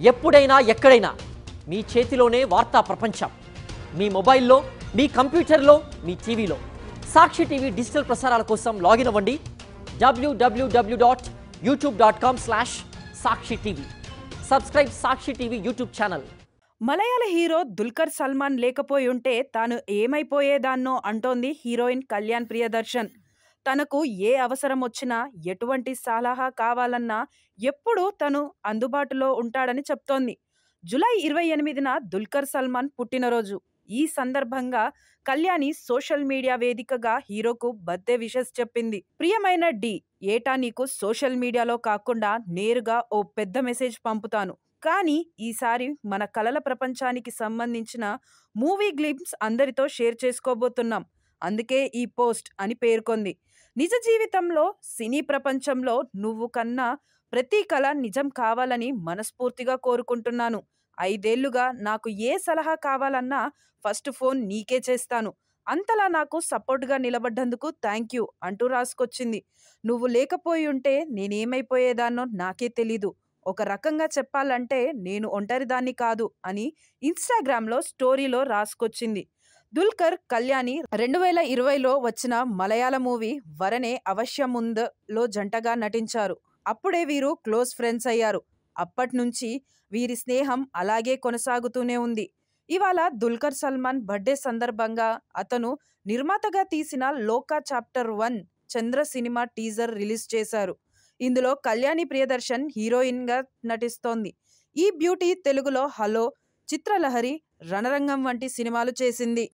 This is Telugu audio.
ఎప్పుడైనా ఎక్కడైనా మీ చేతిలోనే వార్తా ప్రపంచం. మీ మొబైల్లో, మీ కంప్యూటర్లో, మీ టీవీలో. సాక్షి టీవీ డిజిటల్ ప్రసారాల కోసం లాగిన్ అవ్వండి www.youtube.com/సాక్షి టీవీ. సబ్స్క్రైబ్ సాక్షి టీవీ యూట్యూబ్ ఛానల్. మలయాళ హీరో దుల్కర్ సల్మాన్ లేకపోయుంటే తాను ఏమైపోయేదాన్నో అంటోంది హీరోయిన్ కళ్యాణ్ ప్రియదర్శన్. తనకు ఏ అవసరం వచ్చినా, ఎటువంటి సలహా కావాలన్నా ఎప్పుడూ తను అందుబాటులో ఉంటాడని చెప్తోంది. జూలై 28న దుల్కర్ సల్మాన్ పుట్టినరోజు. ఈ సందర్భంగా కళ్యాణి సోషల్ మీడియా వేదికగా హీరోకు బర్త్డే విషెస్ చెప్పింది. ప్రియమైన డి, ఏటా నీకు సోషల్ మీడియాలో కాకుండా నేరుగా ఓ పెద్ద మెసేజ్ పంపుతాను. కానీ ఈసారి మన కలల ప్రపంచానికి సంబంధించిన మూవీ గ్లింప్స్ అందరితో షేర్ చేసుకోబోతున్నాం. అందుకే ఈ పోస్ట్ అని పేర్కొంది. నిజ జీవితంలో, సినీ ప్రపంచంలో నువ్వు కన్నా ప్రతి కళ నిజం కావాలని మనస్ఫూర్తిగా కోరుకుంటున్నాను. 5 ఏళ్లుగా నాకు ఏ సలహా కావాలన్నా ఫస్ట్ ఫోన్ నీకే చేస్తాను. అంతలా నాకు సపోర్ట్గా నిలబడ్డందుకు థ్యాంక్ యూ అంటూ రాసుకొచ్చింది. నువ్వు లేకపోయుంటే నేనేమైపోయేదాన్నో నాకే తెలీదు. ఒక రకంగా చెప్పాలంటే నేను ఒంటరిదాన్ని కాదు అని ఇన్స్టాగ్రామ్లో స్టోరీలో రాసుకొచ్చింది. దుల్కర్, కళ్యాణి 2020లో వచ్చిన మలయాళ మూవీ వరనే అవశ్యముందలో జంటగా నటించారు. అప్పుడే వీరు క్లోజ్ ఫ్రెండ్స్ అయ్యారు. అప్పట్నుంచి వీరి స్నేహం అలాగే కొనసాగుతూనే ఉంది. ఇవాళ దుల్కర్ సల్మాన్ బర్త్డే సందర్భంగా అతను నిర్మాతగా తీసిన లోకా చాప్టర్ 1 చంద్ర సినిమా టీజర్ రిలీజ్ చేశారు. ఇందులో కళ్యాణి ప్రియదర్శన్ హీరోయిన్గా నటిస్తోంది. ఈ బ్యూటీ తెలుగులో హలో, చిత్రలహరి, రణరంగం వంటి సినిమాలు చేసింది.